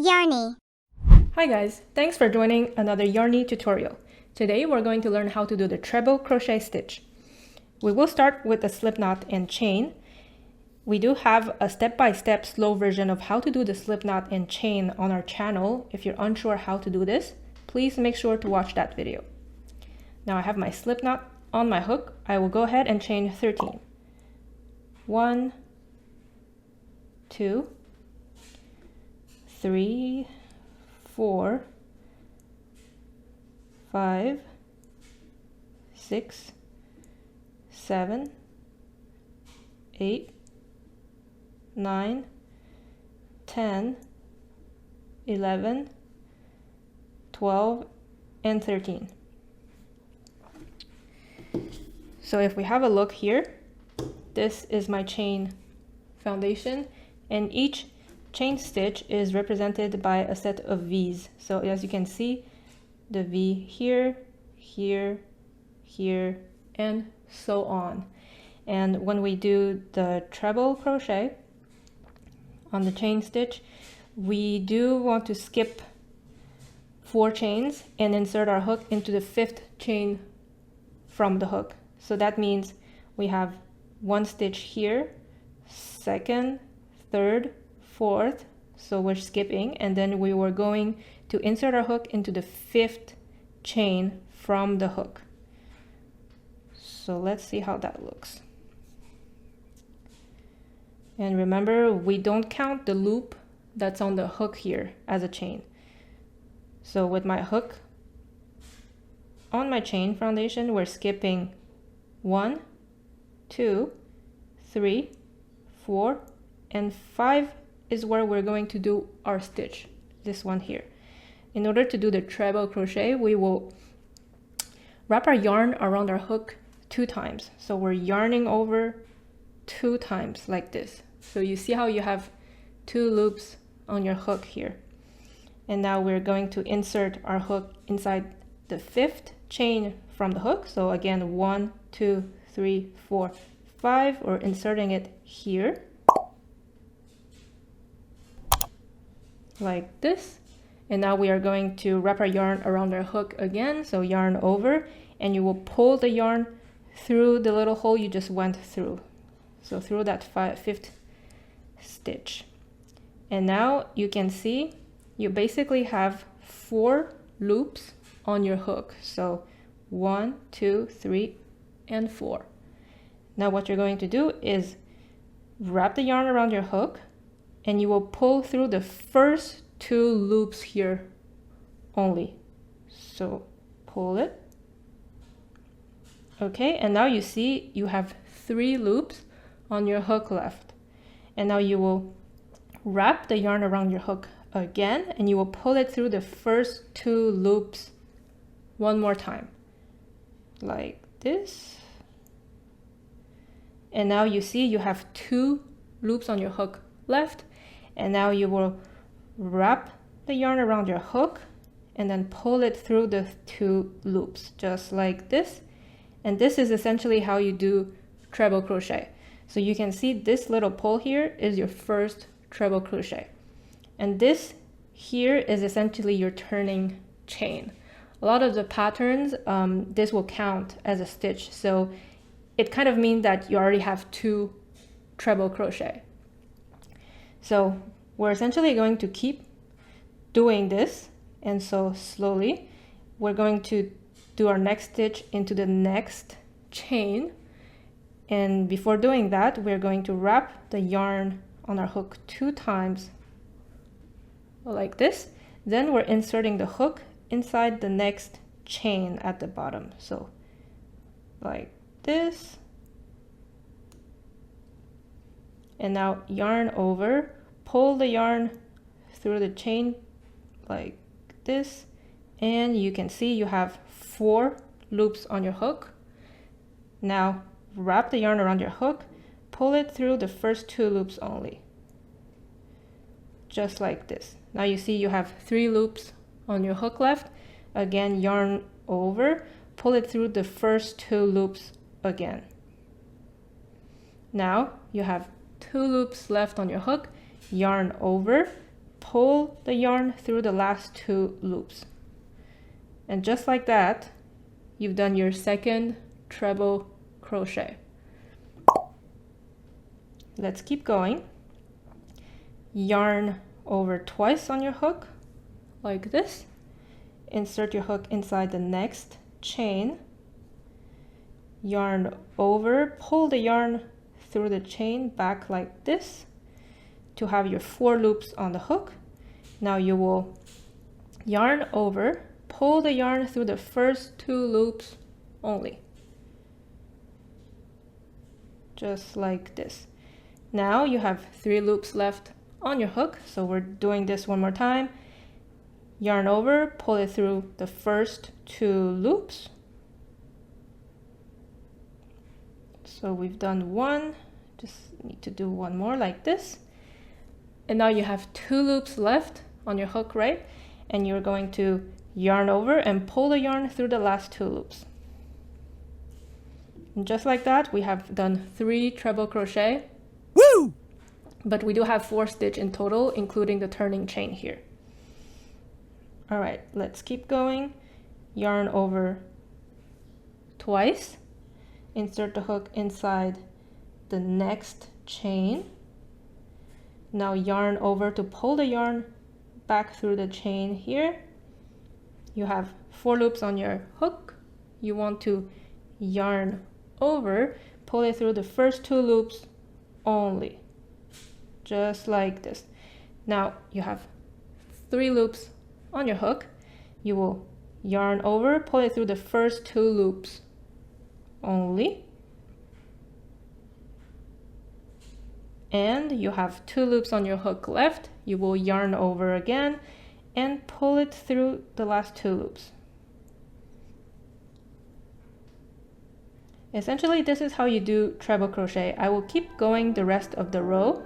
Yarrney. Hi guys, thanks for joining another Yarrney tutorial. Today we're going to learn how to do the treble crochet stitch. We will start with a slip knot and chain. We do have a step-by-step slow version of how to do the slip knot and chain on our channel. If you're unsure how to do this, please make sure to watch that video. Now I have my slip knot on my hook. I will go ahead and chain 13. 1, 2, 3, 4, 5, 6, 7, 8, 9, 10, 11, 12, and 13. So if we have a look here, this is my chain foundation, and each chain stitch is represented by a set of V's. So as you can see, the V here, here, here, and so on. And when we do the treble crochet on the chain stitch, we do want to skip 4 chains and insert our hook into the 5th chain from the hook. So that means we have 1 stitch here, 2nd, 3rd, 4th, so we're skipping, and then we were going to insert our hook into the 5th chain from the hook. So let's see how that looks. And remember, we don't count the loop that's on the hook here as a chain. So with my hook on my chain foundation, we're skipping 1, 2, 3, 4, and 5 is where we're going to do our stitch, this one here. In order to do the treble crochet, we will wrap our yarn around our hook 2 times. So we're yarning over 2 times like this. So you see how you have 2 loops on your hook here. And now we're going to insert our hook inside the 5th chain from the hook. So again, 1, 2, 3, 4, 5. We're inserting it here, like this. And now we are going to wrap our yarn around our hook again. So yarn over, and you will pull the yarn through the little hole you just went through. So through that 5th stitch. And now you can see you basically have 4 loops on your hook. So 1, 2, 3, and 4. Now what you're going to do is wrap the yarn around your hook, and you will pull through the first 2 loops here only. So pull it. Okay, and now you see you have 3 loops on your hook left. And now you will wrap the yarn around your hook again, and you will pull it through the first 2 loops one more time, like this. And now you see you have 2 loops on your hook left, and now you will wrap the yarn around your hook and then pull it through the 2 loops, just like this. And this is essentially how you do treble crochet. So you can see this little pull here is your first treble crochet, and this here is essentially your turning chain. A lot of the patterns, this will count as a stitch, so it kind of means that you already have 2 treble crochet. So we're essentially going to keep doing this, and so slowly we're going to do our next stitch into the next chain. And before doing that, we're going to wrap the yarn on our hook 2 times like this. Then we're inserting the hook inside the next chain at the bottom, so like this. And now yarn over, pull the yarn through the chain like this, and you can see you have 4 loops on your hook. Now wrap the yarn around your hook, pull it through the first 2 loops only, just like this. Now you see you have 3 loops on your hook left. Again, yarn over, pull it through the first 2 loops again. Now you have 2 loops left on your hook, yarn over, pull the yarn through the last 2 loops. And just like that, you've done your second treble crochet. Let's keep going. Yarn over twice on your hook, like this. Insert your hook inside the next chain. Yarn over, pull the yarn through the chain back like this to have your 4 loops on the hook. Now you will yarn over, pull the yarn through the first 2 loops only. Just like this. Now you have 3 loops left on your hook, so we're doing this one more time. Yarn over, pull it through the first 2 loops. So we've done 1, just need to do 1 more like this. And now you have 2 loops left on your hook, right? And you're going to yarn over and pull the yarn through the last 2 loops. And just like that, we have done 3 treble crochet. Woo! But we do have 4 stitch in total, including the turning chain here. All right, let's keep going. Yarn over twice. Insert the hook inside the next chain. Now yarn over to pull the yarn back through the chain here. You have 4 loops on your hook. You want to yarn over, pull it through the first 2 loops only, just like this. Now you have 3 loops on your hook. You will yarn over, pull it through the first 2 loops only. And you have 2 loops on your hook left. You will yarn over again and pull it through the last 2 loops. Essentially, this is how you do treble crochet. I will keep going the rest of the row.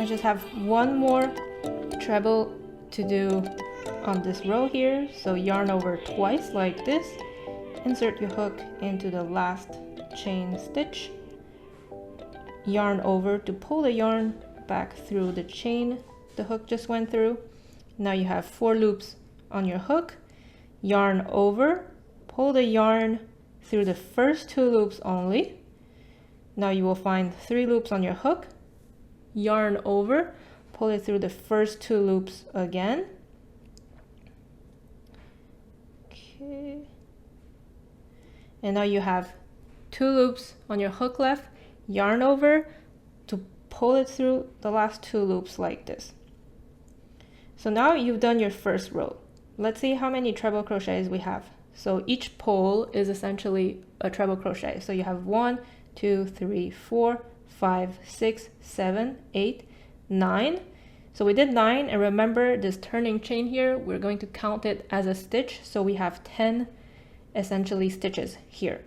I just have 1 more treble to do on this row here. So yarn over twice like this. Insert your hook into the last chain stitch. Yarn over to pull the yarn back through the chain the hook just went through. Now you have 4 loops on your hook. Yarn over, pull the yarn through the first 2 loops only. Now you will find 3 loops on your hook. Yarn over, pull it through the first 2 loops again. Okay. And now you have 2 loops on your hook left, yarn over to pull it through the last 2 loops like this. So now you've done your first row. Let's see how many treble crochets we have. So each pole is essentially a treble crochet. So you have 1, 2, 3, 4, 5, 6, 7, 8, 9. So we did 9, and remember this turning chain here, we're going to count it as a stitch. So we have 10 essentially stitches here.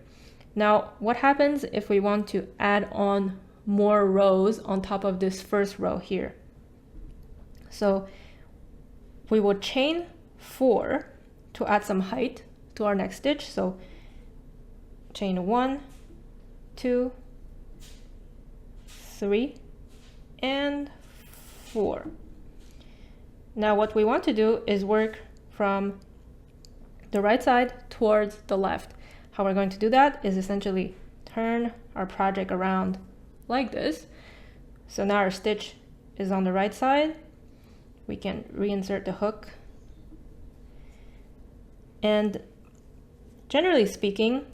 Now, what happens if we want to add on more rows on top of this first row here? So we will chain 4 to add some height to our next stitch. So chain 1, 2, 3, and 4. Now what we want to do is work from the right side towards the left. How we're going to do that is essentially turn our project around like this. So now our stitch is on the right side. We can reinsert the hook. And generally speaking,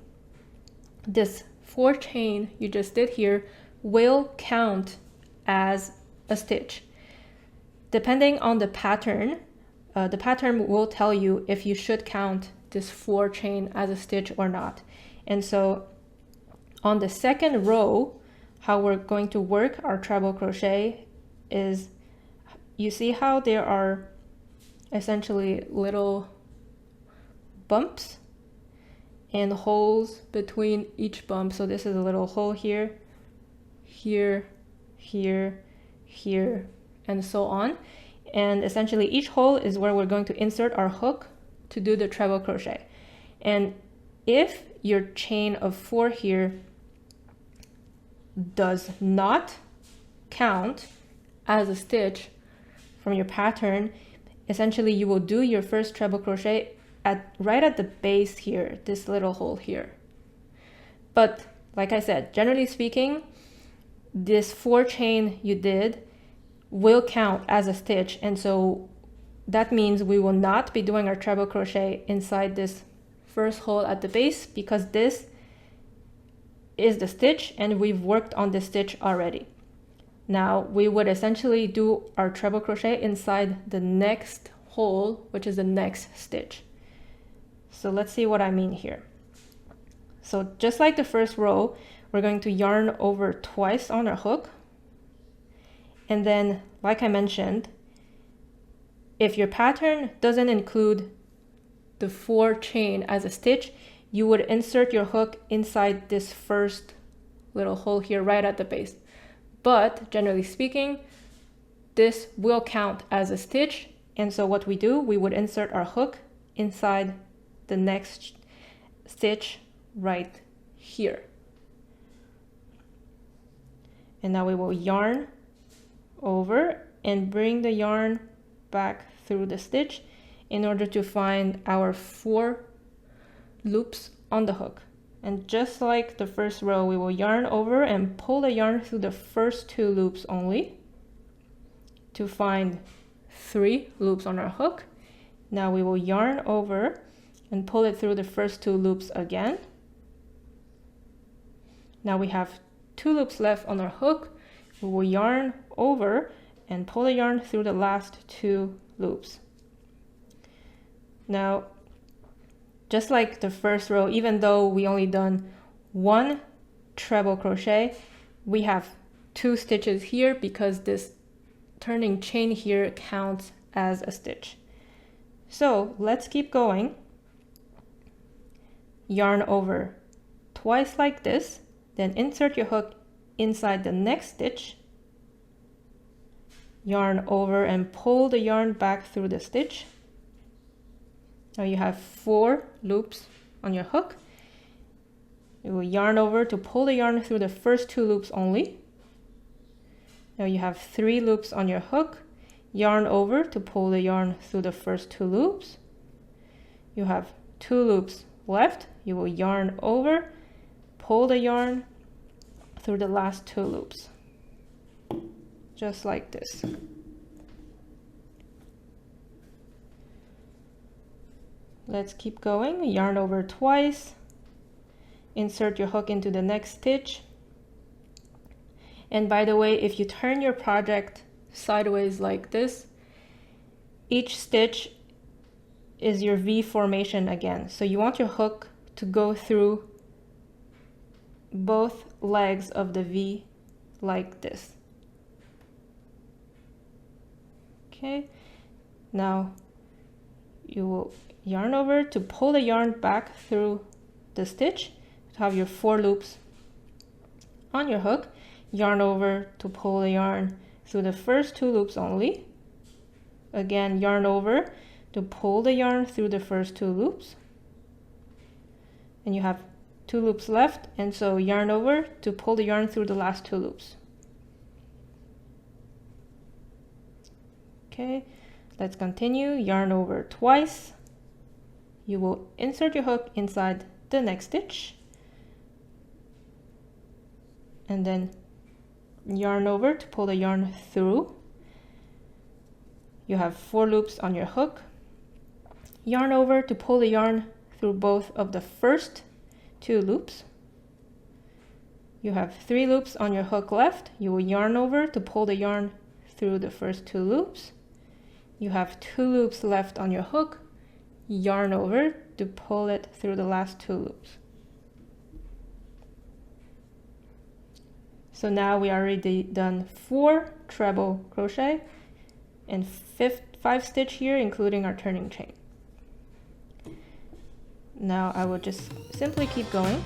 this 4 chain you just did here will count as a stitch. Depending on the pattern will tell you if you should count this 4 chain as a stitch or not. And so on the second row, how we're going to work our treble crochet is, you see how there are essentially little bumps and holes between each bump. So this is a little hole here, here, here, here, and so on. And essentially each hole is where we're going to insert our hook to do the treble crochet. And if your chain of 4 here does not count as a stitch from your pattern, essentially you will do your first treble crochet right at the base here, this little hole here. But like I said, generally speaking, this 4 chain you did will count as a stitch, and so that means we will not be doing our treble crochet inside this first hole at the base, because this is the stitch and we've worked on this stitch already. Now we would essentially do our treble crochet inside the next hole, which is the next stitch. So let's see what I mean here. So just like the first row, we're going to yarn over twice on our hook. And then, like I mentioned, if your pattern doesn't include the 4 chain as a stitch, you would insert your hook inside this first little hole here right at the base. But generally speaking, this will count as a stitch. And so what we do, we would insert our hook inside the next stitch right here. And now we will yarn over and bring the yarn back through the stitch in order to find our 4 loops on the hook. And just like the first row, we will yarn over and pull the yarn through the first 2 loops only to find 3 loops on our hook. Now we will yarn over and pull it through the first 2 loops again. Now we have 2 loops left on our hook. We will yarn over and pull the yarn through the last 2 loops. Now, just like the first row, even though we only done 1 treble crochet, we have 2 stitches here because this turning chain here counts as a stitch. So let's keep going. Yarn over twice like this, then insert your hook inside the next stitch, yarn over and pull the yarn back through the stitch. Now you have 4 loops on your hook. You will yarn over to pull the yarn through the first 2 loops only. Now you have 3 loops on your hook. Yarn over to pull the yarn through the first 2 loops. You have 2 loops left. You will yarn over, pull the yarn through the last 2 loops, just like this. Let's keep going. Yarn over twice, insert your hook into the next stitch. And by the way, if you turn your project sideways like this, each stitch is your V formation again. So you want your hook to go through both legs of the V like this. Okay, now you will yarn over to pull the yarn back through the stitch to have your 4 loops on your hook. Yarn over to pull the yarn through the first 2 loops only. Again, yarn over to pull the yarn through the first 2 loops. And you have 2 loops left, and so yarn over to pull the yarn through the last 2 loops. Okay, let's continue. Yarn over twice. You will insert your hook inside the next stitch, and then yarn over to pull the yarn through. You have 4 loops on your hook. Yarn over to pull the yarn through both of the first 2 loops. You have 3 loops on your hook left. You will yarn over to pull the yarn through the first 2 loops. You have 2 loops left on your hook. Yarn over to pull it through the last 2 loops. So now we already done 4 treble crochet and 5 stitch here, including our turning chain. Now I will just simply keep going.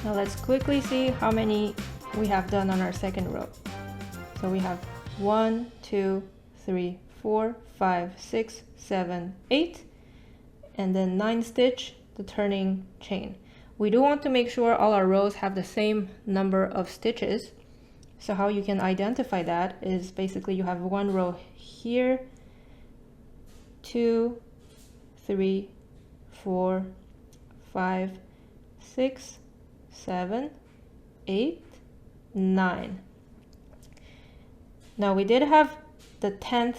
Now let's quickly see how many we have done on our second row. So we have 1, 2, 3, 4, 5, 6, 7, 8, and then 9 stitch the turning chain. We do want to make sure all our rows have the same number of stitches. So how you can identify that is basically you have 1 row here, 2, 3, 4, 5, 6, 7, 8, 9. Now we did have the 10th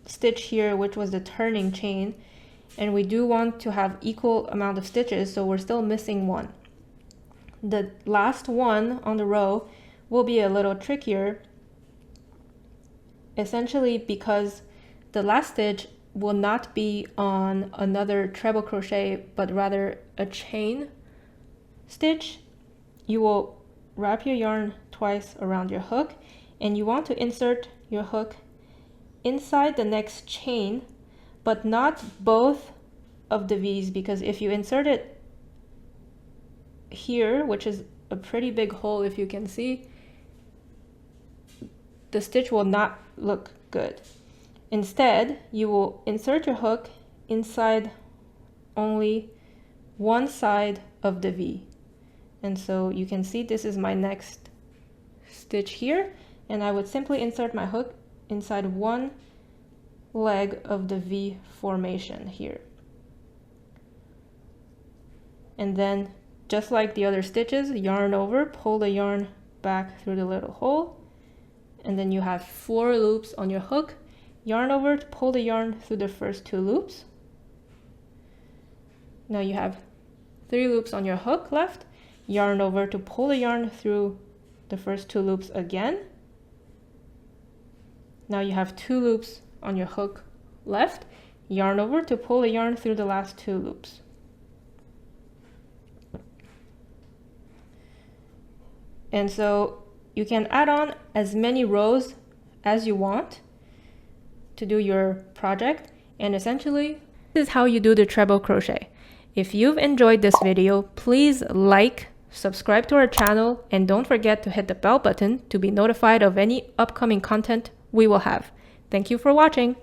stitch here, which was the turning chain, and we do want to have equal amount of stitches, so we're still missing 1. The last one on the row will be a little trickier, essentially because the last stitch will not be on another treble crochet, but rather a chain stitch. You will wrap your yarn twice around your hook, and you want to insert your hook inside the next chain, but not both of the V's, because if you insert it here, which is a pretty big hole, if you can see, the stitch will not look good. Instead, you will insert your hook inside only one side of the V. And so you can see this is my next stitch here, and I would simply insert my hook inside one leg of the V formation here. And then, just like the other stitches, yarn over, pull the yarn back through the little hole, and then you have 4 loops on your hook. Yarn over to pull the yarn through the first 2 loops. Now you have 3 loops on your hook left. Yarn over to pull the yarn through the first 2 loops again. Now you have 2 loops on your hook left. Yarn over to pull the yarn through the last 2 loops. And so you can add on as many rows as you want to do your project, and essentially this is how you do the treble crochet. If you've enjoyed this video, please like, subscribe to our channel, and don't forget to hit the bell button to be notified of any upcoming content we will have. Thank you for watching.